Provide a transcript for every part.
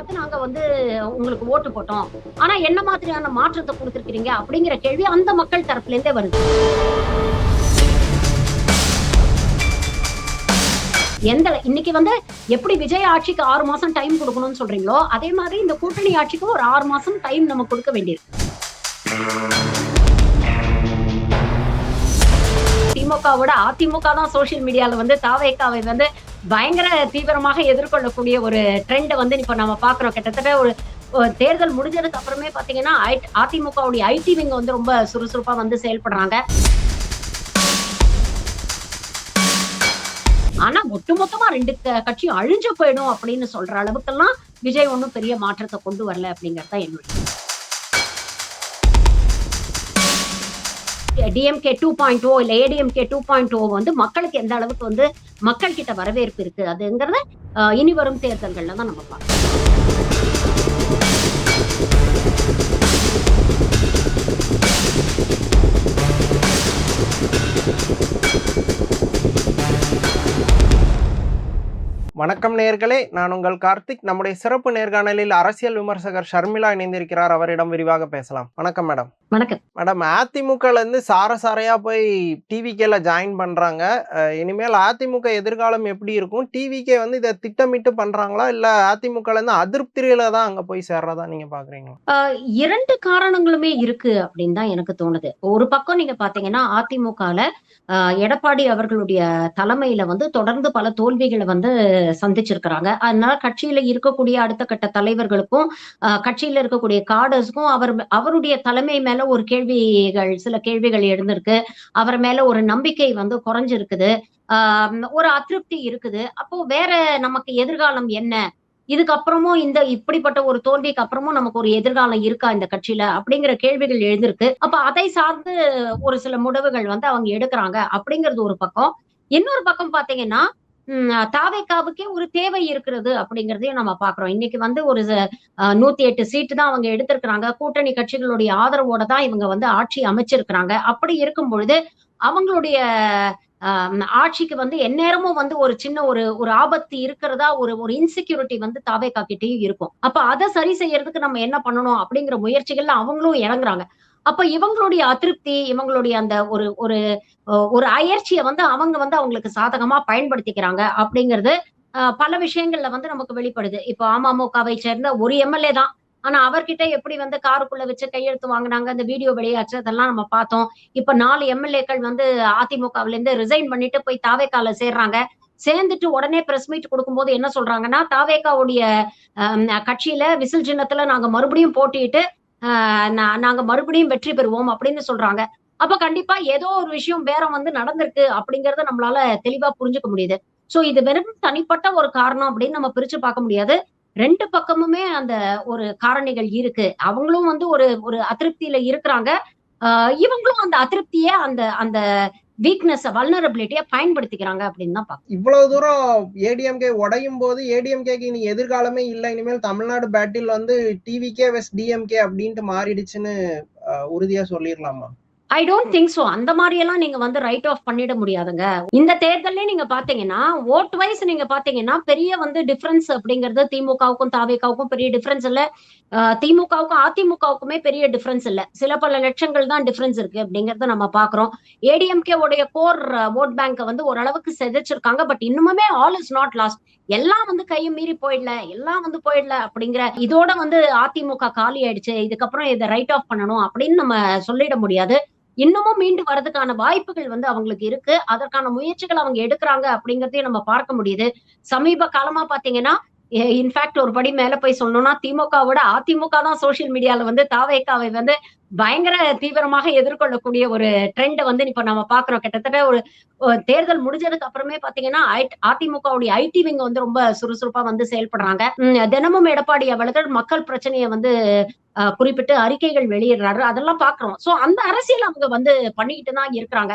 பார்த்து நாங்க வந்து உங்களுக்கு ஓட்டு போட்டோம். ஆனா என்ன மாதிரியான மாற்றத்த குடுத்திருக்கிறீங்க? அப்படிங்கிற கேள்வி அந்த மக்கள் தரப்புல இருந்தே வருது. இன்னைக்கு வந்து எப்படி விஜய் ஆட்சிக்கு 6 மாசம் டைம் குடுக்கணும்னு சொல்றீங்களோ, அதே மாதிரி இந்த கூட்டணி ஆட்சிக்கு ஒரு 6 மாசம் டைம் நம்ம குடுக்க வேண்டியிருக்கு. திமுகவோட அதிமுக தான் சோசியல் மீடியால வந்து தாவேகாவை வந்து பயங்கர தீவிரமாக எதிர்கொள்ளக்கூடிய ஒரு ட்ரெண்ட் வந்து இப்ப நம்ம பாக்குறோம். கிட்டத்தட்ட ஒரு தேர்தல் முடிஞ்சதுக்கு அப்புறமே பாத்தீங்கன்னா அதிமுகவுடைய ஐடி விங் வந்து ரொம்ப சுறுசுறுப்பா வந்து செயல்படுறாங்க. ஆனா ஒட்டுமொத்தமா 2 கட்சியும் அழிஞ்சு போயிடும் அப்படின்னு சொல்ற அளவுக்கெல்லாம் விஜய் ஒண்ணும் பெரிய மாற்றத்தை கொண்டு வரல அப்படிங்கறது தான் என்னுடைய டிஎம்கே 2.0 இல்ல ஏடிஎம்கே 2.0 வந்து மக்களுக்கு எந்த அளவுக்கு வந்து மக்கள் கிட்ட வரவேற்பு இருக்கு அதுங்கறத இனி வரும் தேர்தல்கள்ல தான் நம்ம பார்க்கலாம். வணக்கம் நேயர்களே, நான் உங்கள் கார்த்திக். நம்முடைய சிறப்பு நேர்காணலில் அரசியல் விமர்சகர் ஷர்மிளா இணைந்திருக்கிறார். அவரிடம் விரிவாக பேசலாம். வணக்கம் மேடம். வணக்கம் மேடம், அதிமுகல இருந்து சாரையா போய் டிவிகேல ஜாயின் பண்றாங்க. இனிமேல் அதிமுக எதிர்காலம் எப்படி இருக்கும்? டிவிகே வந்து இதை திட்டமிட்டு பண்றாங்களா, இல்ல அதிமுகல இருந்து அதிருப்தியில தான் அங்க போய் சேர்றதா நீங்க பாக்குறீங்களா? 2 காரணங்களுமே இருக்கு அப்படின்னு தான் எனக்கு தோணுது. ஒரு பக்கம் நீங்க பாத்தீங்கன்னா அதிமுகல எடப்பாடி அவர்களுடைய தலைமையில வந்து தொடர்ந்து பல தோல்விகளை வந்து சந்திச்சிருக்கிறாங்க. அதனால கட்சியில இருக்கக்கூடிய அடுத்த கட்ட தலைவர்களுக்கும் கட்சியில இருக்கக்கூடிய காடர்ஸ்க்கும் அவருடைய தலைமை மேல ஒரு சில கேள்விகள் எழுந்திருக்கு. அவர் மேல ஒரு நம்பிக்கை வந்து குறைஞ்சிருக்குது. ஒரு அதிருப்தி இருக்குது. அப்போ வேற நமக்கு எதிர்காலம் என்ன? இதுக்கப்புறமும் இப்படிப்பட்ட ஒரு தோல்விக்கு அப்புறமும் நமக்கு ஒரு எதிர்காலம் இருக்கா இந்த கட்சியில அப்படிங்கிற கேள்விகள் எழுந்திருக்கு. அப்ப அதை சார்ந்து ஒரு சில முடிவுகள் வந்து அவங்க எடுக்கிறாங்க அப்படிங்கிறது ஒரு பக்கம். இன்னொரு பக்கம் பாத்தீங்கன்னா தாவேகாவுக்கே ஒரு தேவை இருக்கிறது அப்படிங்கறதையும் நம்ம பாக்குறோம். இன்னைக்கு வந்து ஒரு 108 சீட்டு தான் அவங்க எடுத்திருக்கிறாங்க. கூட்டணி கட்சிகளுடைய ஆதரவோட தான் இவங்க வந்து ஆட்சி அமைச்சிருக்கிறாங்க. அப்படி இருக்கும் பொழுது அவங்களுடைய ஆட்சிக்கு வந்து எந்நேரமும் வந்து ஒரு சின்ன ஒரு ஆபத்து இருக்கிறதா ஒரு இன்செக்யூரிட்டி வந்து தாவேகா கிட்டயும் இருக்கும். அப்ப அதை சரி செய்யறதுக்கு நம்ம என்ன பண்ணணும் அப்படிங்கிற முயற்சிகள்ல அவங்களும் இறங்குறாங்க. அப்ப இவங்களுடைய அதிருப்தி, இவங்களுடைய அந்த ஒரு ஒரு ஒரு அயற்சிய வந்து அவங்க வந்து அவங்களுக்கு சாதகமா பயன்படுத்திக்கிறாங்க அப்படிங்கிறது பல விஷயங்கள்ல வந்து நமக்கு வெளிப்படுது. இப்போ அமமுகவை சேர்ந்த ஒரு எம்எல்ஏ தான். ஆனா அவர்கிட்ட எப்படி வந்து காருக்குள்ள வச்சு கையெழுத்து வாங்குனாங்க, அந்த வீடியோ வெளியாச்சு, அதெல்லாம் நம்ம பார்த்தோம். இப்ப 4 எம்எல்ஏக்கள் வந்து அதிமுகவுல இருந்து ரிசைன் பண்ணிட்டு போய் தாவேகால சேர்றாங்க. சேர்ந்துட்டு உடனே பிரஸ் மீட் கொடுக்கும்போது என்ன சொல்றாங்கன்னா, தாவேகாவுடைய கட்சியில விசில் சின்னத்துல நாங்க மறுபடியும் போட்டியிட்டு நாங்க மறுபடியும் வெற்றி பெறுவோம் அப்படின்னு சொல்றாங்க. அப்ப கண்டிப்பா ஏதோ ஒரு விஷயம் வேற வந்து நடந்திருக்கு அப்படிங்கறத நம்மளால தெளிவா புரிஞ்சுக்க முடியுது. சோ இது வெறும் தனிப்பட்ட ஒரு காரணம் அப்படின்னு நம்ம பிரிச்சு பார்க்க முடியாது. 2 பக்கமுமே அந்த ஒரு காரணிகள் இருக்கு. அவங்களும் வந்து ஒரு ஒரு அதிருப்தியில இருக்கிறாங்க. இவங்களும் அந்த அதிருப்திய அந்த அந்த வல்னரபிலிட்டிய பயன்படுத்திக்கிறாங்க அப்படின்னு தான் பாக்கணும். இவ்வளவு தூரம் ஏடிஎம்கே உடையும் போது ஏடிஎம்கேக்கு இனி எதிர்காலமே இல்ல, இனிமேல் தமிழ்நாடு பேட்டில் வந்து டிவிகே வெஸ் டிஎம்கே அப்படின்ட்டு மாறிடுச்சுன்னு உறுதியா சொல்லிடலாமா? I don't think so. அந்த மாதிரி எல்லாம் நீங்க வந்து ரைட் ஆஃப் பண்ணிட முடியாதுங்க. இந்த தேர்தல்ல நீங்க பாத்தீங்கன்னா ஓட் வைஸ் நீங்க பாத்தீங்கன்னா பெரிய வந்து டிஃபரன்ஸ் அப்படிங்கிறது திமுகவுக்கும் தாவேகாவுக்கும் பெரிய டிஃபரன்ஸ் இல்ல. திமுகவுக்கும் அதிமுகவுக்குமே பெரிய டிஃபரன்ஸ் இல்ல. சில பல லட்சங்கள் தான் டிஃபரன்ஸ் இருக்கு அப்படிங்கறத நம்ம பாக்குறோம். ஏடிஎம்கே உடைய கோர் ஓட் பேங்க வந்து ஓரளவுக்கு செதைச்சிருக்காங்க. பட் இன்னுமே ஆல் இஸ் நாட் லாஸ்ட். எல்லாம் வந்து கையை மீறி போயிடல அப்படிங்கிற இதோட வந்து அதிமுக காலி ஆயிடுச்சு, இதுக்கப்புறம் இதை ரைட் ஆஃப் பண்ணணும் அப்படின்னு நம்ம சொல்லிட முடியாது. இன்னமும் மீண்டு வர்றதுக்கான வாய்ப்புகள் வந்து அவங்களுக்கு இருக்கு. அதற்கான முயற்சிகள் அவங்க எடுக்கிறாங்க அப்படிங்கறதையும் நம்ம பார்க்க முடியுது. சமீப காலமா பாத்தீங்கன்னா இன்ஃபேக்ட் ஒரு படி மேல போய் சொல்லணும்னா திமுகவோட அதிமுக தான் சோசியல் மீடியால வந்து தாவேகாவை வந்து பயங்கர தீவிரமாக எதிர்கொள்ளக்கூடிய ஒரு ட்ரெண்ட் வந்து இப்ப நம்ம பாக்குறோம். கிட்டத்தட்ட ஒரு தேர்தல் முடிஞ்சதுக்கு அப்புறமே பாத்தீங்கன்னா அதிமுகவுடைய ஐடி விங் வந்து ரொம்ப சுறுசுறுப்பா வந்து செயல்படுறாங்க. தினமும் எடப்பாடி அவர்கள் மக்கள் பிரச்சனையை வந்து குறிப்பிட்டு அறிக்கைகள் வெளியிடுறாரு. அதெல்லாம் பாக்குறோம். சோ அந்த அரசியல் அவங்க வந்து பண்ணிக்கிட்டு தான் இருக்கிறாங்க.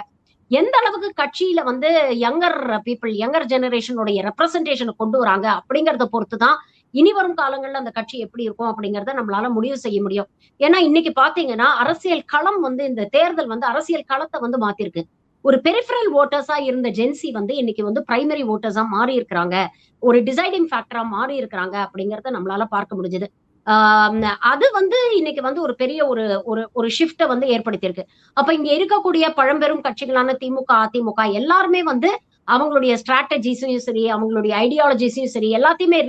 எந்த அளவுக்கு கட்சியில வந்து யங்கர் ஜெனரேஷனுடைய ரெப்ரசன்டேஷனை கொண்டு வராங்க அப்படிங்கறத பொறுத்துதான் இனி வரும் காலங்கள்ல அந்த கட்சி எப்படி இருக்கும் அப்படிங்கறத நம்மளால முடிவு செய்ய முடியும். ஏன்னா இன்னைக்கு பாத்தீங்கன்னா அரசியல் களம் வந்து இந்த தேர்தல் வந்து அரசியல் களத்தை வந்து மாத்திருக்கு. ஒரு பெரிஃபரல் ஓட்டர்ஸா இருந்த ஜென்சி வந்து இன்னைக்கு வந்து பிரைமரி ஓட்டர்ஸா மாறி இருக்கிறாங்க. ஒரு டிசைடிங் ஃபேக்டரா மாறி இருக்கிறாங்க அப்படிங்கிறத நம்மளால பார்க்க முடிஞ்சது. அது வந்து இன்னைக்கு வந்து ஒரு பெரிய ஒரு ஒரு ஒரு ஷிஃப்ட்ட வந்து ஏற்படுத்தியிருக்கு. அப்ப இங்க இருக்கக்கூடிய பழம்பெரும் கட்சிகளான திமுக, அதிமுக எல்லாருமே வந்து அவங்களுடைய ஸ்ட்ராட்டஜிஸையும் சரி, அவங்களுடைய ஐடியாலஜிஸையும் சரி, எல்லாத்தையுமே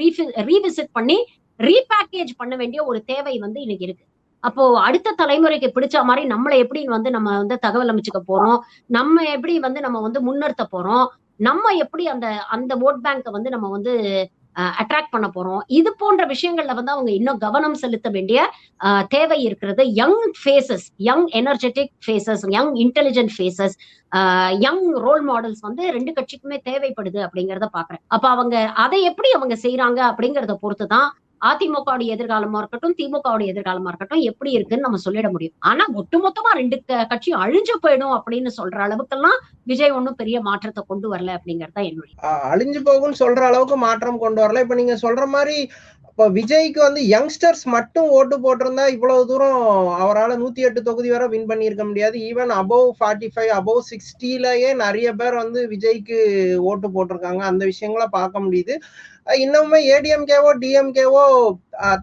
ரீவிசிட் பண்ணி, ரீபேக்கேஜ் பண்ண வேண்டிய ஒரு தேவை வந்து இன்னைக்கு இருக்கு. அப்போ அடுத்த தலைமுறைக்கு பிடிச்ச மாரி நம்மள எப்படி வந்து நம்ம வந்து தகவல் அமைச்சுக்க போறோம்? நம்ம எப்படி வந்து நம்ம வந்து முன்னிறுத்த போறோம்? நம்ம எப்படி அந்த அந்த வோட் பேங்க வந்து நம்ம வந்து அட்ராக்ட் பண்ண போறோம்? இது போன்ற விஷயங்கள்ல வந்து அவங்க இன்னும் கவனம் செலுத்த வேண்டிய தேவை இருக்கிறது. Young faces, young energetic faces, young intelligent faces, young role models வந்து 2 கட்சிக்குமே தேவைப்படுது அப்படிங்கிறத பார்க்கிறேன். அப்ப அவங்க அதை எப்படி அவங்க செய்றாங்க அப்படிங்கிறத பொறுத்து தான் அதிமுகவுடைய எதிர்காலமா இருக்கட்டும், திமுகவுடைய எதிர்காலமா இருக்கட்டும், எப்படி இருக்குன்னு நம்ம சொல்லிட முடியும். ஆனா ஒட்டுமொத்தமா 2 கட்சியும் அழிஞ்சு போயிடும் அப்படின்னு சொல்ற அளவுக்கெல்லாம் விஜய் ஒண்ணும் பெரிய மாற்றத்த கொண்டு வரல அப்படிங்கிறது தான் என்னுடைய அழிஞ்சு போகும்ன்னு சொல்ற அளவுக்கு மாற்றம் கொண்டு வரல. இப்ப நீங்க சொல்ற மாரி, இப்ப விஜய்க்கு வந்து யங்ஸ்டர்ஸ் மட்டும் ஓட்டு போட்டிருந்தா, இவ்வளவு தூரம் அவரால 108 தொகுதி வரை வின் பண்ணியிருக்க முடியாது. ஈவன் அபோவ் 45, அபோவ் 60லயே நெறைய பேர் வந்து விஜய்க்கு ஓட்டு போட்டிருக்காங்க. அந்த விஷயங்கள பார்க்க முடியுது. இன்னமுமே ஏடிஎம்கேவோ, டிஎம்கேவோ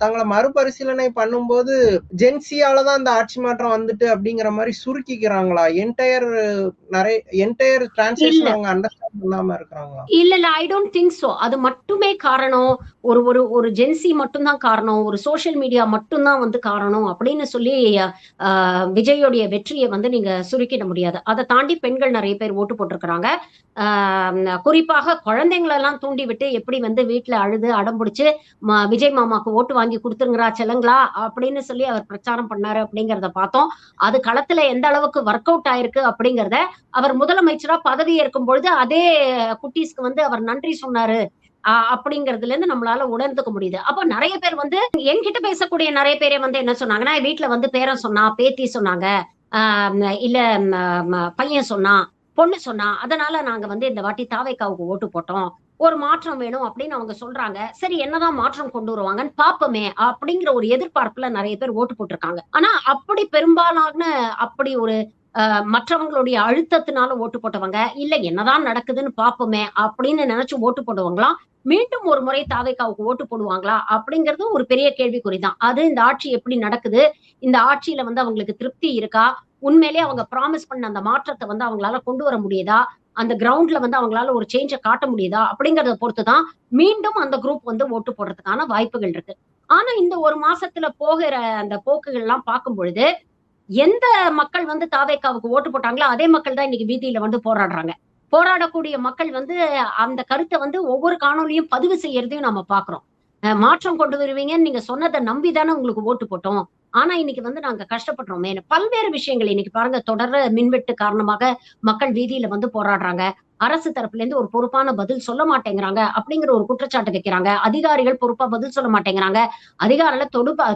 தங்கள மறுபரிசீலனை பண்ணும்போது, ஜென்சியால தான் இந்த ஆட்சி மாற்றம் வந்துட்டு அப்படிங்கிற மாரி சுருக்கிக்கிறாங்களா? என்டையர் இல்ல. டிரான்ஸ்லேஷன் அவங்க அண்டர்ஸ்டாண்ட் பண்ணாம இருக்கிறாங்களா? இல்ல. I don't think so. அது மட்டுமே காரணம். ஒரு ஒரு ஒரு ஜென்சி மட்டும் தான் காரணம். ஒரு சோசியல் மீடியா மட்டும் தான் வந்து காரணம் அப்படின்னு சொல்லி அ விஜய்யோடைய வெற்றிய வந்து நீங்க சுருக்கிட முடியாது. அத தாண்டி பெண்கள் நெறைய பேர் ஓட்டு போட்டிருக்கிறாங்க. ஆ குறிப்பாக குழந்தைங்களெல்லாம் தூண்டி விட்டு எப்படி வந்து வீட்ல அழுது அடம் புடிச்சு விஜய் மாமாக்கு ஓட்டு வாங்கி குடுத்துருங்கடா செல்லங்களா அப்படின்னு சொல்லி அவர் பிரச்சாரம் பண்ணாரு அப்படிங்கிறத பார்த்தோம். அது களத்துல எந்த அளவுக்கு வொர்க் அவுட் ஆயிருக்கு அப்படிங்கிறத அவர் முதலமைச்சரா பதவி ஏற்கும் பொழுது அதே குட்டீஸ்க்கு வந்து அவர் நன்றி சொன்னாரு. அப்படிங்கிறதுல இருந்து நம்மளால உணர்ந்துக்க முடியுது. அப்ப நெறைய பேர் வந்து என்கிட்ட பேசக்கூடிய நெறைய பேரே வந்து என்ன சொன்னாங்கன்னா, வீட்ல வந்து பேரன் சொன்னா, பேத்தி சொன்னாங்க. ஆ இல்ல ம ம பையன் சொன்னான், பொண்ணு சொன்னா. அதனால நாங்க வந்து இந்த வாட்டி தாவேக்காவுக்கு ஓட்டு போட்டோம். ஒரு மாற்றம் வேணும் அப்படின்னு அவங்க சொல்றாங்க. சரி என்னதான் மாற்றம் கொண்டு வருவாங்கன்னு பார்ப்போமே அப்படிங்கிற ஒரு எதிர்பார்ப்புல நெறைய பேர் ஓட்டு போட்டுருக்காங்க. ஆனா அப்படி பெரும்பாலான அப்படி ஒரு மற்றவங்களுடைய அழுத்தத்தினால ஓட்டு போட்டவங்க, இல்ல என்னதான் நடக்குதுன்னு பார்ப்போமே அப்படின்னு நெனச்சு ஓட்டு போட்டவங்கலாம், மீண்டும் ஒரு முறை தாவேக்காவுக்கு ஓட்டு போடுவாங்களா? அப்படிங்கிறது ஒரு பெரிய கேள்விக்குறி தான். அது இந்த ஆட்சி எப்படி நடக்குது? இந்த ஆட்சியில வந்து அவங்களுக்கு திருப்தி இருக்கா? உண்மையிலேயே அவங்க ப்ராமிஸ் பண்ண அந்த மாற்றத்த வந்து அவங்களால கொண்டு வர முடியுதா? அந்த கிரவுண்ட்ல வந்து அவங்களால ஒரு சேஞ்ச காட்ட முடியுதா? அப்படிங்கிறத பொறுத்து தான் மீண்டும் அந்த குரூப் வந்து ஓட்டு போடுறதுக்கான வாய்ப்புகள் இருக்கு. ஆனா இந்த 1 மாசத்துல போகிற அந்த போக்குகள்லாம் பார்க்கும் பொழுது, எந்த மக்கள் வந்து தாவேக்காவுக்கு ஓட்டு போட்டாங்களோ, அதே மக்கள் தான் இன்னைக்கு வீதியில வந்து போராடுறாங்க. போராடக்கூடிய மக்கள் வந்து அந்த கருத்த வந்து ஒவ்வொரு காணொளியும் பதிவு செய்யறதையும் நம்ம பார்க்கிறோம். மாற்றம் கொண்டு வருவீங்கன்னு நீங்க சொன்னத நம்பி தானே உங்களுக்கு ஓட்டு போட்டோம். ஆனா இன்னைக்கு வந்து நாங்க கஷ்டப்படுறோமேன்னு. பல்வேறு விஷயங்கள் இன்னைக்கு பாருங்க தொடர் மின்வெட்டு காரணமாக மக்கள் வீதியில வந்து போராடுறாங்க. அரசு தரப்புல இருந்து ஒரு பொறுப்பான பதில் சொல்ல மாட்டேங்கிறாங்க அப்படிங்கிற ஒரு குற்றச்சாட்டு வைக்கிறாங்க. அதிகாரிகள் பொறுப்பா பதில் சொல்ல மாட்டேங்கிறாங்க. அதிகாரில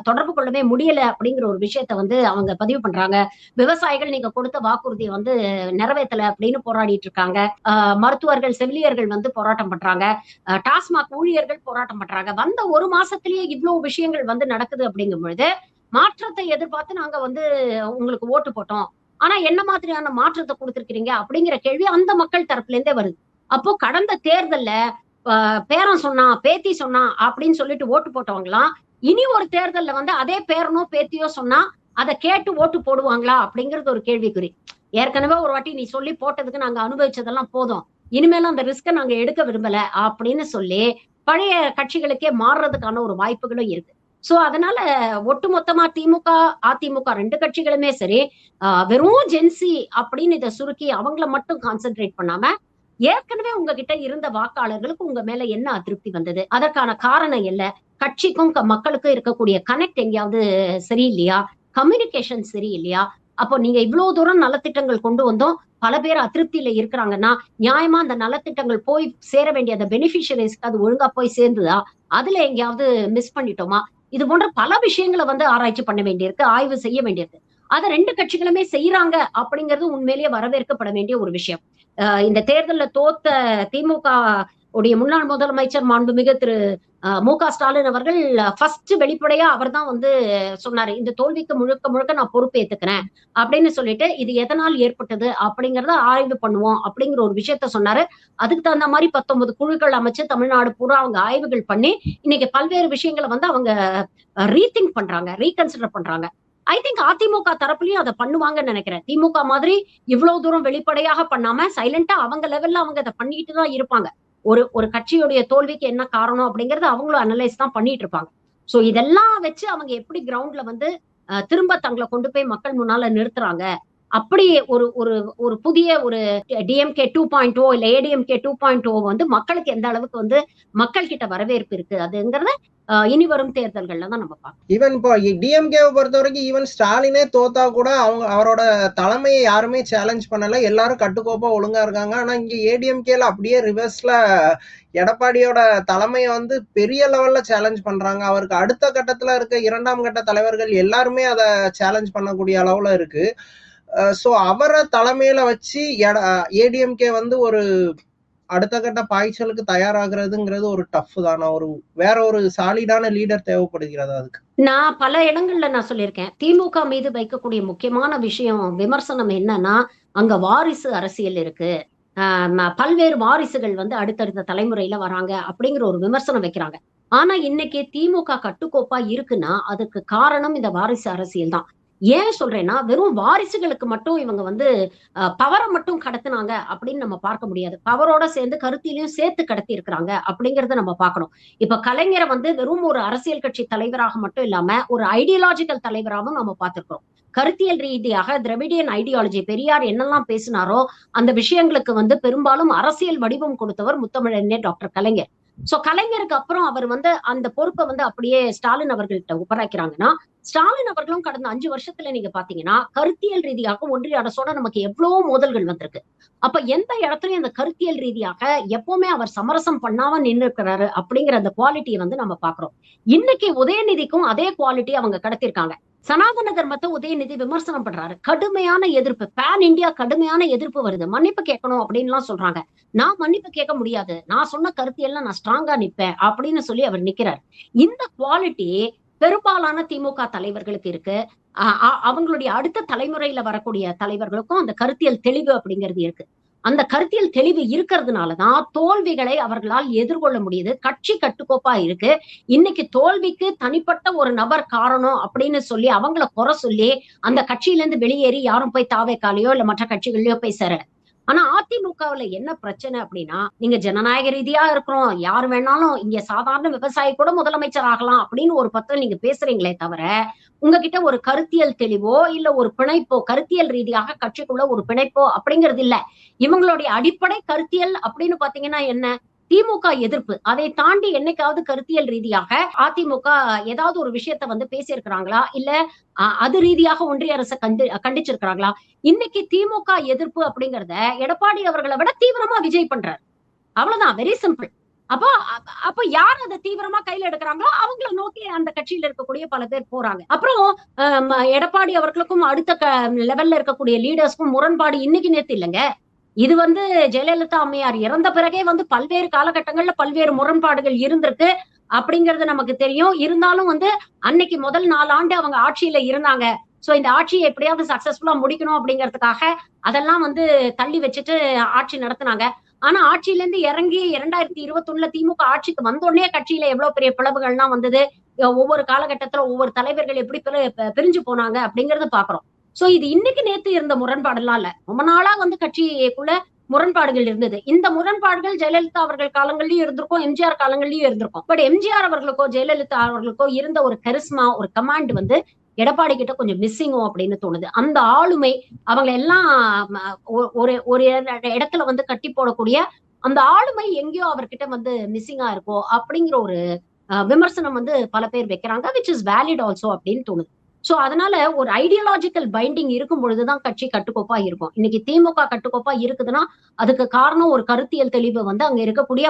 தொடர்பு கொள்ளவே முடியல அப்படிங்கிற ஒரு விஷயத்த வந்து அவங்க பதிவு பண்றாங்க. விவசாயிகள் நீங்க கொடுத்த வாக்குறுதிய வந்து நிறைவேத்தல அப்படின்னு போராடிட்டு இருக்காங்க. மருத்துவர்கள், செவிலியர்கள் வந்து போராட்டம் பண்றாங்க. டாஸ்மாக் ஊழியர்கள் போராட்டம் பண்றாங்க. வந்த 1 மாசத்திலேயே இவ்ளோ விஷயங்கள் வந்து நடக்குது அப்படிங்கும் பொழுது, மாற்றத்தை எதிர்பார்த்து நாங்க வந்து உங்களுக்கு ஓட்டு போட்டோம். ஆனா என்ன மாதிரியான மாற்றத்த குடுத்திருக்கிறீங்க? அப்படிங்கிற கேள்வி அந்த மக்கள் தரப்புல இருந்தே வருது. அப்போ கடந்த தேர்தல்ல பேரன் சொன்னான், பேத்தி சொன்னா அப்படின்னு சொல்லிட்டு ஓட்டு போட்டவங்கலாம், இனி ஒரு தேர்தல்ல வந்து அதே பேரனோ, பேத்தியோ சொன்னா, அத கேட்டு ஓட்டு போடுவாங்களா? அப்படிங்கிறது ஒரு கேள்விக்குறி. ஏற்கனவே ஒரு வாட்டி நீ சொல்லி போட்டதுக்கு நாங்க அனுபவிச்சதெல்லாம் போதும். இனிமேலும் அந்த ரிஸ்க்க நாங்க எடுக்க விரும்பல அப்படின்னு சொல்லி, பழைய கட்சிகளுக்கே மாறுறதுக்கான ஒரு வாய்ப்புகளும் இருக்கு. சோ அதனால ஒட்டுமொத்தமா திமுக, அதிமுக 2 கட்சிகளுமே சரி, வெறும் ஜென்சி அப்படின்னு இத சுருக்கி அவங்கள மட்டும் கான்சன்ட்ரேட் பண்ணாம, ஏற்கனவே உங்ககிட்ட இருந்த வாக்காளர்களுக்கு உங்க மேல என்ன அதிருப்தி வந்தது? அதற்கான காரணம் என்ன? கட்சிக்கும் மக்களுக்கும் இருக்கக்கூடிய கனெக்ட் எங்கேயாவது சரியில்லையா? கம்யூனிகேஷன் சரியில்லையா? அப்போ நீங்க இவ்ளோ தூரம் நலத்திட்டங்கள் கொண்டு வந்தோம். பல பேர் அதிருப்தியில இருக்கிறாங்கன்னா, நியாயமா அந்த நலத்திட்டங்கள் போய் சேர வேண்டிய அந்த பெனிஃபிஷியரீஸ்க்கு அது ஒழுங்கா போய் சேர்ந்ததா? அதுல எங்கேயாவது மிஸ் பண்ணிட்டோமா? இது போன்ற பல விஷயங்கள வந்து ஆராய்ச்சி பண்ண வேண்டியிருக்கு. ஆய்வு செய்ய வேண்டியிருக்கு. அத 2 கட்சிகளுமே செய்றாங்க அப்படிங்கிறது உண்மையிலேயே வரவேற்கப்பட வேண்டிய ஒரு விஷயம். இந்த தேர்தல்ல தோத்த திமுக உடைய முன்னாள் முதலமைச்சர் மாண்புமிகு திரு மு.க. ஸ்டாலின் அவர்கள் ஃபர்ஸ்ட் வெளிப்படையா அவர்தான் வந்து சொன்னாரு. இந்த தோல்விக்கு முழுக்க முழுக்க நான் பொறுப்பேத்துக்கிறேன் அப்படின்னு சொல்லிட்டு, இது எதனால் ஏற்பட்டது அப்படிங்கிறத ஆய்வு பண்ணுவோம் அப்படிங்கிற ஒரு விஷயத்த சொன்னாரு. அதுக்கு தகுந்த மாரி 19 குழுக்கள் அமைச்சு தமிழ்நாடு பூரா அவங்க ஆய்வுகள் பண்ணி, இன்னைக்கு பல்வேறு விஷயங்கள வந்து அவங்க ரீதிங்க் பண்றாங்க, ரீகன்சிடர் பண்றாங்க. ஐ திங்க் அதிமுக தரப்புலயும் அத பண்ணுவாங்கன்னு நெனைக்கிறேன். திமுக மாதிரி இவ்வளவு தூரம் வெளிப்படையாக பண்ணாம, சைலன்ட்டா அவங்க லெவல்ல அவங்க அத பண்ணிட்டு தான் இருப்பாங்க. ஒரு ஒரு கட்சியுடைய தோல்விக்கு என்ன காரணம் அப்படிங்கறத அவங்களும் அனலைஸ் தான் பண்ணிட்டு இருப்பாங்க. சோ இதெல்லாம் வச்சு அவங்க எப்படி கிரவுண்ட்ல வந்து திரும்ப தங்கள கொண்டு போய் மக்கள் முன்னால நிறுத்துறாங்க. அப்படி ஒரு ஒரு ஒரு புதிய ஒரு டிஎம்கே 2.0 இல்ல ஏடிஎம்கே 2.0 வந்து மக்களுக்கு எந்த அளவுக்கு வந்து மக்கள் கிட்ட வரவேற்பு இருக்கு அதுங்கிறத இனி வரும் தேர்தல்கள்ல தான் நம்ம பார்க்கலாம். ஈவன் இப்போ டிஎம்கேவை பொறுத்த வரைக்கும் ஈவன் ஸ்டாலினே தோத்தா கூட அவரோட தலைமையை யாருமே சேலஞ்ச் பண்ணல. எல்லாரும் கட்டுக்கோப்பா ஒழுங்கா இருக்காங்க. ஆனா இங்க ஏடிஎம்கேல அப்படியே ரிவர்ஸ்ல எடப்பாடியோட தலைமையை வந்து பெரிய லெவல்ல சேலஞ்ச் பண்றாங்க. அவருக்கு அடுத்த கட்டத்துல இருக்க 2ஆம் கட்ட தலைவர்கள் எல்லாருமே அதை சேலஞ்ச் பண்ணக்கூடிய அளவுல இருக்கு. சோ அவரை தலைமையில வச்சு ஏடிஎம்கே வந்து ஒரு அடுத்த கட்ட பாய்ச்சலுக்கு தயாராகிறதுங்கிறது ஒரு டஃப் தானே. வேற ஒரு சாலிடான லீடர் தேவைப்படுகிறது அதுக்கு. நான் பல இடங்கள்ல நான் சொல்லியிருக்கேன். திமுக மீது வைக்கக்கூடிய முக்கியமான விஷயம் விமர்சனம் என்னன்னா, அங்க வாரிசு அரசியல் இருக்கு. பல்வேறு வாரிசுகள் வந்து அடுத்தடுத்த தலைமுறையில வராங்க அப்படிங்கிற ஒரு விமர்சனம் வைக்கிறாங்க. ஆனா இன்னைக்கு திமுக கட்டுக்கோப்பா இருக்குன்னா, அதுக்கு காரணம் இந்த வாரிசு அரசியல் தான். ஏன் சொல்றேன்னா, வெறும் வாரிசுகளுக்கு மட்டும் இவங்க வந்து பவர மட்டும் கடத்துனாங்க அப்படின்னு நம்ம பார்க்க முடியாது. பவரோட சேர்ந்து கருத்திலையும் சேர்த்து கடத்தி இருக்கிறாங்க அப்படிங்கறத நம்ம பார்க்கணும். இப்ப கலைஞரை வந்து வெறும் ஒரு அரசியல் கட்சி தலைவராக மட்டும் இல்லாம, ஒரு ஐடியாலஜிக்கல் தலைவராகவும் நம்ம பார்த்திருக்கிறோம். கருத்தியல் ரீதியாக திராவிடியன் ஐடியாலஜி பெரியார் என்னெல்லாம் பேசினாரோ, அந்த விஷயங்களுக்கு வந்து பெரும்பாலும் அரசியல் வடிவம் கொடுத்தவர் முத்தமிழறிஞர் டாக்டர் கலைஞர். சோ கலைஞருக்கு அப்புறம் அவர் வந்து அந்த பொறுப்பை வந்து அப்படியே ஸ்டாலின் அவர்கள்ட்ட ஒப்படைக்கிறாங்கன்னா, ஸ்டாலின் அவர்களும் கடந்த 5 வருஷத்துல நீங்க பாத்தீங்கன்னா, கருத்தியல் ரீதியாக ஒன்றிய அரசோட நமக்கு எவ்வளவோ மோதல்கள் வந்திருக்கு. அப்ப எந்த இடத்துலயும் அந்த கருத்தியல் ரீதியாக எப்பவுமே அவர் சமரசம் பண்ணாம நின்னு இருக்கிறாரு அப்படிங்கிற அந்த குவாலிட்டியை வந்து நம்ம பாக்குறோம். இன்னைக்கு உதயநிதிக்கும் அதே குவாலிட்டி அவங்க கடத்திருக்காங்க. சனாதன தர்மத்தை உதயநிதி விமர்சனம் பண்றாரு. கடுமையான எதிர்ப்பு. பேன் இந்தியா கடுமையான எதிர்ப்பு வருது. மன்னிப்பு கேட்கணும் அப்படின்லாம் சொல்றாங்க. நான் மன்னிப்பு கேட்க முடியாது. நான் சொன்ன கருத்தியெல்லாம் நான் ஸ்ட்ராங்கா நிப்பேன் அப்படின்னு சொல்லி அவர் நிக்கிறார். இந்த குவாலிட்டி பெரும்பாலான திமுக தலைவர்களுக்கு இருக்கு. அவங்களுடைய அடுத்த தலைமுறையில வரக்கூடிய தலைவர்களுக்கும் அந்த கருத்தியல் தெளிவு அப்படிங்கிறது இருக்கு. அந்த கருத்தியல் தெளிவு இருக்கிறதுனாலதான் தோல்விகளை அவர்களால் எதிர்கொள்ள முடியுது. கட்சி கட்டுக்கோப்பா இருக்கு. இன்னைக்கு தோல்விக்கு தனிப்பட்ட ஒரு நபர் காரணம் அப்படின்னு சொல்லி அவங்கள குறை சொல்லி அந்த கட்சியில இருந்து வெளியேறி யாரும் போய் தாவேக்காலையோ இல்ல மற்ற கட்சிகள்லயோ போய் சேரல. ஆனா அதிமுகவுல என்ன பிரச்சனை அப்படின்னா, நீங்க ஜனநாயக ரீதியா இருக்கிறோம். யாரு வேணாலும் இங்க சாதாரண விவசாயி கூட முதலமைச்சர் ஆகலாம் அப்படின்னு ஒரு பக்கம் நீங்க பேசுறீங்களே தவிர, உங்ககிட்ட ஒரு கருத்தியல் தெளிவோ, இல்ல ஒரு பிணைப்போ, கருத்தியல் ரீதியாக கட்சிக்குள்ள ஒரு பிணைப்போ அப்படிங்கிறது இல்ல. இவங்களுடைய அடிப்படை கருத்தியல் அப்படின்னு பாத்தீங்கன்னா என்ன? திமுக எதிர்ப்பு. அதை தாண்டி என்னைக்காவது கருத்தியல் ரீதியாக அதிமுக ஏதாவது ஒரு விஷயத்த வந்து பேசியிருக்கிறாங்களா? இல்ல அது ரீதியாக ஒன்றிய அரச கண்டிச்சிருக்கிறாங்களா? இன்னைக்கு திமுக எதிர்ப்பு அப்படிங்கறத எடப்பாடி அவர்களை விட தீவிரமா விஜய் பண்றாரு. அவ்வளவுதான். Very simple. அப்போ அப்ப யார் அதை தீவிரமா கையில எடுக்கிறாங்களோ அவங்கள நோக்கி அந்த கட்சியில இருக்கக்கூடிய பல பேர் போறாங்க. அப்புறம் எடப்பாடி அவர்களுக்கும் அடுத்த லெவல்ல இருக்கக்கூடிய லீடர்ஸ்க்கும் முரண்பாடு இன்னைக்கு நேத்து இல்லைங்க. இது வந்து ஜெயலலிதா அம்மையார் இறந்த பிறகே வந்து பல்வேறு காலகட்டங்கள்ல பல்வேறு முரண்பாடுகள் இருந்திருக்கு அப்படிங்கிறது நமக்கு தெரியும். இருந்தாலும் வந்து அன்னைக்கு முதல் 4 ஆண்டு அவங்க ஆட்சியில இருந்தாங்க. சோ இந்த ஆட்சியை எப்படியாவது சக்சஸ்ஃபுல்லா முடிக்கணும் அப்படிங்கிறதுக்காக அதெல்லாம் வந்து தள்ளி வச்சுட்டு ஆட்சி நடத்தினாங்க. ஆனா ஆட்சியில இருந்து இறங்கி 2021ல திமுக ஆட்சிக்கு வந்த உடனே கட்சியில எவ்வளவு பெரிய பிளவுகள்லாம் வந்தது. ஒவ்வொரு காலகட்டத்துல ஒவ்வொரு தலைவர்கள் எப்படி பிரிஞ்சு போனாங்க அப்படிங்கறத பாக்குறோம். சோ இது இன்னைக்கு நேத்து இருந்த முரண்பாடெல்லாம் இல்ல. ரொம்ப நாளா வந்து கட்சிக்குள்ள முரண்பாடுகள் இருந்தது. இந்த முரண்பாடுகள் ஜெயலலிதா அவர்கள் காலங்கள்லயும் இருந்திருக்கும், எம்ஜிஆர் காலங்கள்லயும் இருந்திருக்கும். பட் எம்ஜிஆர் அவர்களுக்கோ ஜெயலலிதா அவர்களுக்கோ இருந்த ஒரு கரிஸ்மா, ஒரு கமாண்ட் வந்து எடப்பாடி கிட்ட கொஞ்சம் மிஸ்ஸிங்கோ அப்படின்னு தோணுது. அந்த ஆளுமை அவங்க எல்லாம் ஒரு ஒரு இடத்துல வந்து கட்டி போடக்கூடிய அந்த ஆளுமை எங்கேயோ அவர்கிட்ட வந்து மிஸ்ஸிங்கா இருக்கோ அப்படிங்கிற ஒரு விமர்சனம் வந்து பல பேர் வைக்கிறாங்க. விச் இஸ் வேலிட் ஆல்சோ அப்படின்னு தோணுது. சோ அதனால ஒரு ஐடியாலஜிக்கல் பைண்டிங் இருக்கும் பொழுதுதான் கட்சி கட்டுக்கோப்பா இருக்கும். இன்னைக்கு திமுக கட்டுக்கோப்பா இருக்குதுன்னா அதுக்கு காரணம் ஒரு கருத்தியல் தெளிவு வந்து அங்க இருக்கக்கூடிய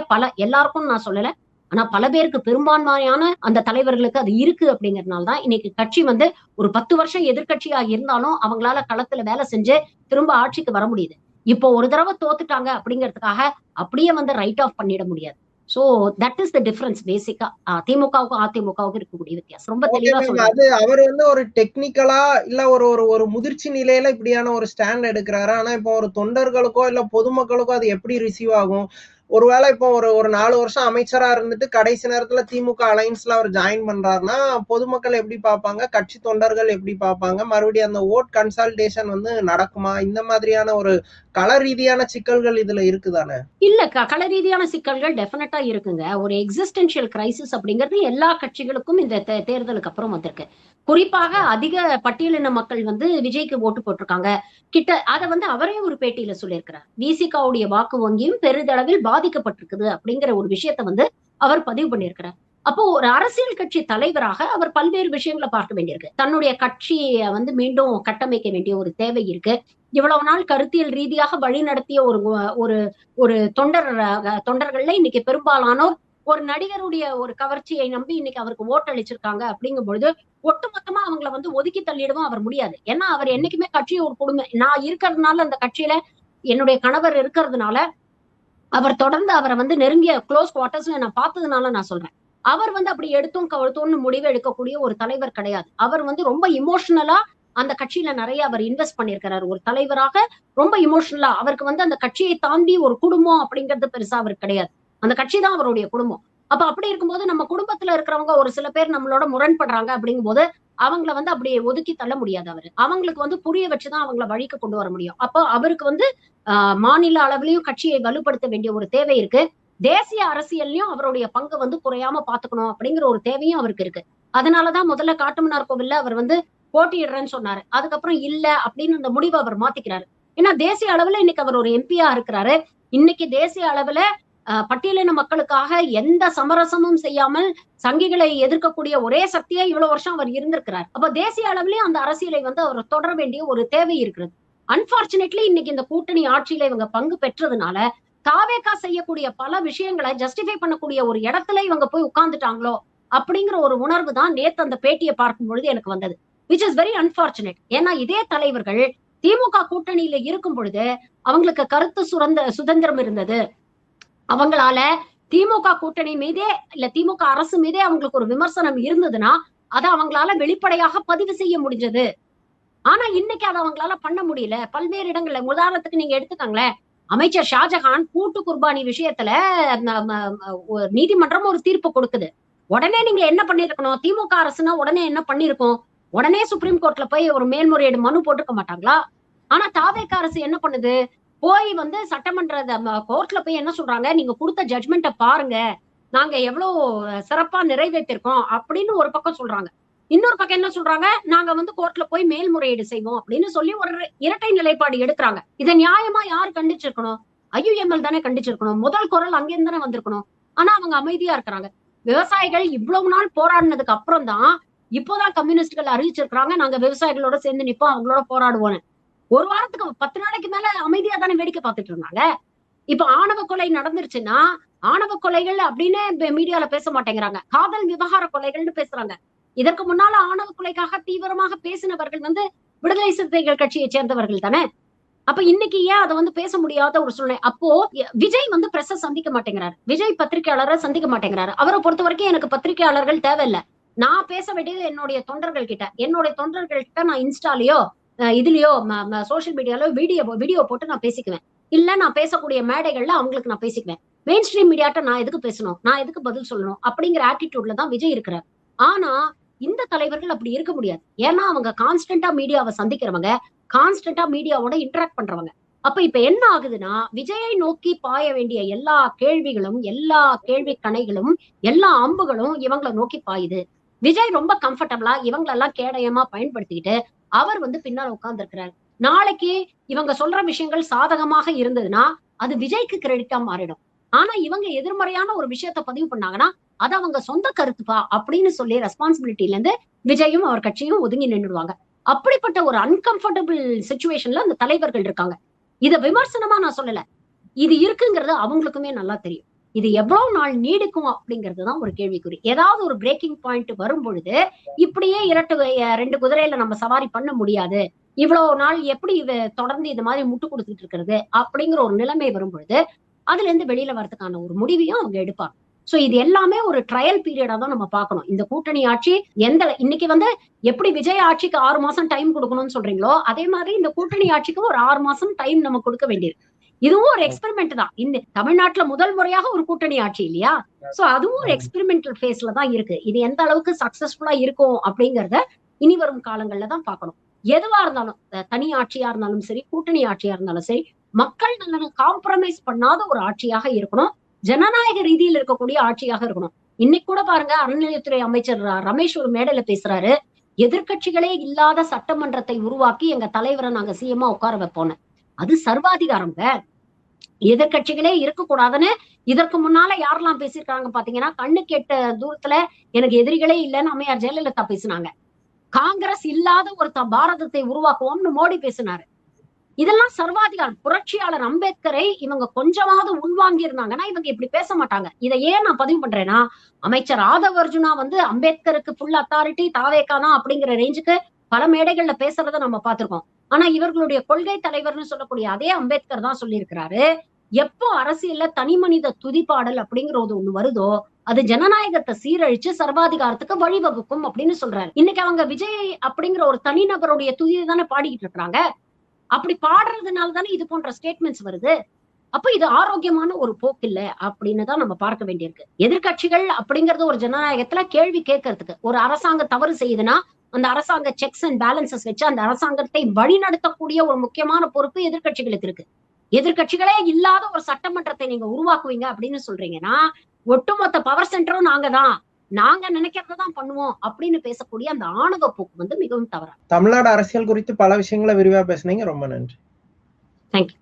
எல்லாருக்கும் நான் சொல்லல. ஆனா பல பேருக்கு பெரும்பான்மையான அந்த தலைவர்களுக்கு அது இருக்கு அப்படிங்கறதுனாலதான் இன்னைக்கு கட்சி வந்து ஒரு 10 வருஷம் எதிர்கட்சியா இருந்தாலும் அவங்களால களத்துல வேலை செஞ்சு திரும்ப ஆட்சிக்கு வர முடியுது. இப்போ ஒரு தடவை தோத்துட்டாங்க அப்படிங்கிறதுக்காக அப்படியே வந்து ரைட் ஆஃப் பண்ணிட முடியாது. So that is the difference பேசிக்கா. திமுகவுக்கும் அதிமுகவுக்கும் இருக்கக்கூடிய வித்தியாசம். ரொம்ப ஓகே தெளிவா மேம். சொல்றேன். அது அவரு வந்து ஒரு டெக்னிக்கலா இல்ல ஒரு ஒரு ஒரு முதிர்ச்சி நிலையில இப்படியான ஒரு ஸ்டாண்ட் எடுக்குறாரு. ஆனா இப்போ ஒரு தொண்டர்களுக்கோ, இல்ல பொதுமக்களுக்கோ அது எப்படி ரிசீவ் ஆகும்? ஒருவேளை இப்போ ஒரு ஒரு 4 வருஷம் அமைச்சரா இருந்துட்டு கடைசி நேரத்துல திமுக அலைன்ஸ்ல அவர் ஜாயின் பண்றாருன்னா, பொதுமக்கள் எப்படி பார்ப்பாங்க? கட்சி தொண்டர்கள் எப்படி பார்ப்பாங்க? மறுபடியும் அந்த வோட் கன்சால்டேஷன் வந்து நடக்குமா? இந்த மாதிரியான ஒரு கள ரீதியான சிக்கல்கள் இதுல இருக்கு தானே? இல்ல கள ரீதியான சிக்கல்கள் டெஃபினட்டா இருக்குங்க. ஒரு எக்ஸிஸ்டென்ஷியல் கிரைசிஸ் அப்படிங்கிறது எல்லா கட்சிகளுக்கும் இந்த தேர்தலுக்கு அப்புறம் வந்திருக்கு. குறிப்பாக அதிக பட்டியலின மக்கள் வந்து விஜய்க்கு ஓட்டு போட்டிருக்காங்க. அத வந்து அவரே ஒரு பேட்டியில சொல்லியிருக்கிறார். விசிகாவுடைய வாக்கு வங்கியும் பெரிதளவில் பாதிக்கப்பட்டிருக்குது அப்படிங்கிற ஒரு விஷயத்த வந்து அவர் பதிவு பண்ணியிருக்கிறார். அப்போ ஒரு அரசியல் கட்சி தலைவராக அவர் பல்வேறு விஷயங்கள பார்க்க வேண்டியிருக்கு. தன்னுடைய கட்சிய வந்து மீண்டும் கட்டமைக்க வேண்டிய ஒரு தேவை இருக்கு. இவ்வளவு நாள் கருத்தியல் ரீதியாக வழிநடத்திய ஒரு ஒரு தொண்டர்கள்ல இன்னைக்கு பெரும்பாலானோர் ஒரு நடிகருடைய ஒரு கவர்ச்சியை நம்பி இன்னைக்கு அவருக்கு ஓட்டளிச்சிருக்காங்க அப்படிங்கும் பொழுது ஒட்டுமொத்தமா அவங்கள வந்து ஒதுக்கி தள்ளிடவும் அவர் முடியாது. ஏன்னா அவர் என்னைக்குமே கட்சியை ஒரு குடும்பம் நான் இருக்கிறதுனால அந்த கட்சியில என்னுடைய கணவர் இருக்கிறதுனால அவர் தொடர்ந்து அவரை வந்து நெருங்கிய க்ளோஸ் குவார்டர்ஸ்ல நான் பார்த்ததுனால நான் சொல்றேன். அவர் வந்து அப்படி எடுத்தும் கவுழ்த்தும்னு முடிவு எடுக்கக்கூடிய ஒரு தலைவர் கிடையாது. அவர் வந்து ரொம்ப இமோஷனலா அந்த கட்சியில நிறைய அவர் இன்வெஸ்ட் பண்ணியிருக்கிறார். ஒரு தலைவராக ரொம்ப இமோஷனலா அவருக்கு வந்து அந்த கட்சியை தாண்டி ஒரு குடும்பம் அப்படிங்கிறது பெருசா அவருக்கு கிடையாது. அந்த கட்சி தான் அவருடைய குடும்பம். அப்ப அப்படி இருக்கும்போது நம்ம குடும்பத்துல இருக்கிறவங்க ஒரு சில பேர் நம்மளோட முரண்படுறாங்க அப்படிங்கும்போது அவங்கள வந்து அப்படியே ஒதுக்கி தள்ள முடியாது அவரு. அவங்களுக்கு வந்து புரிய வச்சுதான் அவங்கள வழிக்கு கொண்டு வர முடியும். அப்போ அவருக்கு வந்து மாநில அளவிலையும் கட்சியை வலுப்படுத்த வேண்டிய ஒரு தேவை இருக்கு. தேசிய அரசியல்லயும் அவருடைய பங்கு வந்து குறையாம பாத்துக்கணும் அப்படிங்கிற ஒரு தேவையும் அவருக்கு இருக்கு. அதனாலதான் முதல்ல காட்டுமன்னார் கோவில்ல அவர் வந்து போட்டியிடுறேன்னு சொன்னாரு. அதுக்கப்புறம் இல்ல அப்படின்னு அந்த முடிவை அவர் மாத்திக்கிறாரு. ஏன்னா தேசிய அளவுல இன்னைக்கு அவர் ஒரு எம்பியா இருக்கிறாரு. இன்னைக்கு தேசிய அளவுல பட்டியலின மக்களுக்காக எந்த சமரசமும் செய்யாமல் சங்கிகளை எதிர்க்கக்கூடிய ஒரே சக்தியா இவ்வளவு வருஷம் அவர் இருந்திருக்கிறார். அப்ப தேசிய அளவிலேயும் அந்த அரசியலை வந்து அவர் தொடர வேண்டிய ஒரு தேவை இருக்கிறது. அன்பார்ச்சுனேட்லி இன்னைக்கு இந்த கூட்டணி ஆட்சியில இவங்க பங்கு பெற்றதுனால தாவேகா செய்யக்கூடிய பல விஷயங்களை ஜஸ்டிஃபை பண்ணக்கூடிய ஒரு இடத்துல இவங்க போய் உட்கார்ந்துட்டாங்களோ அப்படிங்கிற ஒரு உணர்வு தான் நேத்து அந்த பேட்டியை பார்க்கும் பொழுது எனக்கு வந்தது. Which is very unfortunate. ஏன்னா இதே தலைவர்கள் திமுக கூட்டணியில இருக்கும் பொழுது அவங்களுக்கு கருத்து சுதந்திரம் இருந்தது. அவங்களால திமுக கூட்டணி மீதே இல்ல திமுக அரசு மீதே அவங்களுக்கு ஒரு விமர்சனம் இருந்ததுன்னா அதை அவங்களால வெளிப்படையாக பதிவு செய்ய முடிஞ்சது. ஆனா இன்னைக்கு அதை அவங்களால பண்ண முடியல. பல்வேறு இடங்கள்ல உதாரணத்துக்கு நீங்க எடுத்துக்கங்களேன். அமைச்சர் ஷாஜகான் கூட்டு குர்பானி விஷயத்துல நீதிமன்றம் ஒரு தீர்ப்பு கொடுக்குது. உடனே நீங்க என்ன பண்ணிருக்கணும்? திமுக அரசுனா உடனே என்ன பண்ணிருக்கும்? உடனே சுப்ரீம் கோர்ட்ல போய் ஒரு மேல்முறையீடு மனு போட்டுக்க மாட்டாங்களா? ஆனா தாவேக அரசு என்ன பண்ணுது? போய் வந்து சட்டமன்ற கோர்ட்ல போய் என்ன சொல்றாங்க? நீங்க கொடுத்த ஜட்மெண்ட்டை பாருங்க. நாங்க எவ்வளவு சிறப்பா நிறைவேற்றிருக்கோம் அப்படின்னு ஒரு பக்கம் சொல்றாங்க. இன்னொரு பக்கம் என்ன சொல்றாங்க? நாங்க வந்து கோர்ட்ல போய் மேல்முறையீடு செய்வோம் அப்படின்னு சொல்லி ஒரு இரட்டை நிலைப்பாடு எடுக்கிறாங்க. இதை நியாயமா யார் கண்டிச்சிருக்கணும்? ஐயுஎம்எல் தானே கண்டிச்சிருக்கணும். முதல் குரல் அங்கிருந்து தானே வந்திருக்கணும். ஆனா அவங்க அமைதியா இருக்கிறாங்க. விவசாயிகள் இவ்வளவு நாள் போராடினதுக்கு அப்புறம் தான் இப்போதான் கம்யூனிஸ்ட்கள் அறிவிச்சிருக்காங்க நாங்க விவசாயிகளோட சேர்ந்து நிப்போம் அவங்களோட போராடுவோம். ஒரு வாரத்துக்கு 10 நாளைக்கு மேல அமைதியா தானே வேடிக்கை பார்த்துட்டு இருந்தாங்க. இப்ப ஆணவ கொலை நடந்துருச்சுன்னா ஆணவ கொலைகள் அப்படின்னு மீடியால பேச மாட்டேங்கிறாங்க. காதல் விவகார கொலைகள்னு பேசுறாங்க. இதற்கு முன்னால ஆணவ கொலைக்காக தீவிரமாக பேசினவர்கள் வந்து விடுதலை சிறுத்தைகள் கட்சியை சேர்ந்தவர்கள் தானே. அப்ப இன்னைக்கு ஏன் அதை வந்து பேச முடியாத ஒரு சூழ்நிலை? அப்போ விஜய் வந்து பிரஸ சந்திக்க மாட்டேங்கிறாரு. விஜய் பத்திரிகையாளரை சந்திக்க மாட்டேங்கிறாரு. அவரை பொறுத்த வரைக்கும் எனக்கு பத்திரிகையாளர்கள் தேவையில்லை. நான் பேச வேண்டியது என்னுடைய தொண்டர்கள் கிட்ட. என்னுடைய தொண்டர்கள் கிட்ட நான் இன்ஸ்டாலயோ இதுலயோ சோசியல் மீடியாலோ வீடியோ போட்டு நான் பேசிக்குவேன். இல்ல நான் பேசக்கூடிய மேடைகள்ல அவங்களுக்கு நான் பேசிக்குவேன். மெயின் ஸ்ட்ரீம் மீடியாட்ட நான் எதுக்கு பேசணும்? நான் எதுக்கு பதில் சொல்லணும்? அப்படிங்கிற ஆட்டிடியூட்ல தான் விஜய் இருக்கிறார். ஆனா இந்த தலைவர்கள் அப்படி இருக்க முடியாது. ஏன்னா அவங்க கான்ஸ்டன்டா மீடியாவை சந்திக்கிறவங்க, கான்ஸ்டன்டா மீடியாவோட இன்டராக்ட் பண்றவங்க. அப்ப இப்ப என்ன ஆகுதுன்னா விஜயை நோக்கி பாய வேண்டிய எல்லா கேள்விகளும், எல்லா கேள்வி கணைகளும், எல்லா அம்புகளும் இவங்களை நோக்கி பாயுது. விஜய் ரொம்ப கம்ஃபர்டபிளா இவங்களெல்லாம் கேடயமா பயன்படுத்திக்கிட்டு அவர் வந்து பின்னால உட்கார்ந்து இருக்கிறார். நாளைக்கு இவங்க சொல்ற விஷயங்கள் சாதகமாக இருந்ததுன்னா அது விஜய்க்கு கிரெடிட்டா மாறிடும். ஆனா இவங்க எதிர்மறையான ஒரு விஷயத்த பதிவு பண்ணாங்கன்னா அது அவங்க சொந்த கருத்துப்பா அப்படின்னு சொல்லி ரெஸ்பான்சிபிலிட்டில இருந்து விஜயும் அவர் கட்சியும் ஒதுங்கி நின்றுடுவாங்க. அப்படிப்பட்ட ஒரு அன்கம்ஃபர்டபிள் சிச்சுவேஷன்ல அந்த தலைவர்கள் இருக்காங்க. இத விமர்சனமா நான் சொல்லல. இது இருக்குங்கிறது அவங்களுக்குமே நல்லா தெரியும். இது எவ்வளவு நாள் நீடிக்கும் அப்படிங்கிறதுதான் ஒரு கேள்விக்குறி. ஏதாவது ஒரு பிரேக்கிங் பாயிண்ட் வரும் பொழுது இப்படியே ரெண்டு குதிரையில நம்ம சவாரி பண்ண முடியாது, இவ்வளவு நாள் எப்படி தொடர்ந்து இது மாதிரி முட்டு கொடுத்துட்டு இருக்கிறது அப்படிங்கிற ஒரு நிலைமை வரும் பொழுது அதுல இருந்து வெளியில வரதுக்கான ஒரு முடிவையும் அவங்க எடுப்பாங்க. சோ இது எல்லாமே ஒரு ட்ரையல் பீரியடா தான் நம்ம பார்க்கணும். இந்த கூட்டணி ஆட்சி இன்னைக்கு எப்படி விஜய் ஆட்சிக்கு 6 மாசம் டைம் கொடுக்கணும்னு சொல்றீங்களோ, அதே மாதிரி இந்த கூட்டணி ஆட்சிக்கு ஒரு 6 மாசம் டைம் நம்ம கொடுக்க வேண்டியிருக்கு. இதுவும் ஒரு எக்ஸ்பெரிமெண்ட் தான். இந்த தமிழ்நாட்டுல முதல் முறையாக ஒரு கூட்டணி ஆட்சி இல்லையா? சோ அதுவும் ஒரு எக்ஸ்பெரிமெண்டல் ஃபேஸ்ல தான் இருக்கு. இது எந்த அளவுக்கு சக்சஸ்ஃபுல்லா இருக்கும் அப்படிங்கறத இனி வரும் காலங்கள்ல தான் பார்க்கணும். எதுவா இருந்தாலும் தனி ஆட்சியா இருந்தாலும் சரி, கூட்டணி ஆட்சியா இருந்தாலும் சரி, மக்கள் நலனை காம்ப்ரமைஸ் பண்ணாத ஒரு ஆட்சியாக இருக்கணும். ஜனநாயக ரீதியில் இருக்கக்கூடிய ஆட்சியாக இருக்கணும். இன்னைக்கு கூட பாருங்க, அறநிலையத்துறை அமைச்சர் ரமேஷ் ஒரு மேடையில பேசுறாரு, எதிர்கட்சிகளே இல்லாத சட்டமன்றத்தை உருவாக்கி எங்க தலைவரை நாங்க சிஎம்மா உட்கார வைப்போம். அது சர்வாதிகாரங்க. எதிர்கட்சிகளே இருக்கக்கூடாதுன்னு இதற்கு முன்னால யாரெல்லாம் பேசியிருக்காங்க பாத்தீங்கன்னா, கண்ணு கெட்ட தூரத்துல எனக்கு எதிரிகளே இல்லைன்னு அம்மையார் ஜெயலலிதா பேசினாங்க. காங்கிரஸ் இல்லாத ஒரு பாரதத்தை உருவாக்குவோம்னு மோடி பேசினாரு. இதெல்லாம் சர்வாதிகாரம். புரட்சியாளர் அம்பேத்கரை இவங்க கொஞ்சமாவது உள்வாங்கி இருந்தாங்கன்னா இவங்க இப்படி பேச மாட்டாங்க. இதை ஏன் நான் பதிவு பண்றேன்னா, அமைச்சர் ஆதவ் அர்ஜுனா அம்பேத்கருக்கு ஃபுல் அத்தாரிட்டி தாவேகா தான் அப்படிங்கிற ரேஞ்சுக்கு பல மேடைகள்ல பேசுறத நம்ம பார்த்திருக்கோம். ஆனா இவர்களுடைய கொள்கை தலைவர்னு சொல்லக்கூடிய அதே அம்பேத்கர் தான் சொல்லியிருக்கிறாரு, எப்போ அரசியல்ல தனி மனித துதிப்பாடல் அப்படிங்கிறது ஒண்ணு வருதோ அது ஜனநாயகத்தை சீரழிச்சு சர்வாதிகாரத்துக்கு வழிவகுக்கும் அப்படின்னு சொல்றாரு. இன்னைக்கு அவங்க விஜய் அப்படிங்கிற ஒரு தனிநபருடைய துதியை தானே பாடிக்கிட்டு இருக்கிறாங்க. அப்படி பாடுறதுனால தானே இது போன்ற ஸ்டேட்மெண்ட்ஸ் வருது. அப்ப இது ஆரோக்கியமான ஒரு போக்கு இல்ல அப்படின்னு தான் நம்ம பார்க்க வேண்டியிருக்கு. எதிர்கட்சிகள் அப்படிங்கறது ஒரு ஜனநாயகத்துல கேள்வி கேட்கறதுக்கு, ஒரு அரசாங்கம் தவறு செய்யுதுன்னா அந்த அரசாங்க செக்ஸ் அண்ட் பேலன்சஸ் வச்சு அந்த அரசாங்கத்தை வழிநடத்தக்கூடிய ஒரு முக்கியமான பொறுப்பு எதிர்கட்சிகளுக்கு இருக்கு. எதிர்கட்சிகளே இல்லாத ஒரு சட்டமன்றத்தை நீங்க உருவாக்குவீங்க அப்படின்னு சொல்றீங்கன்னா, ஒட்டுமொத்த பவர் சென்டரும் நாங்க நினைக்கிறதான் பண்ணுவோம் அப்படின்னு பேசக்கூடிய அந்த ஆணவ போக்கு மிகவும் தவறா. தமிழ்நாடு அரசியல் குறித்து பல விஷயங்களை விரிவா பேசுனீங்க. ரொம்ப நன்றி. தேங்க்யூ.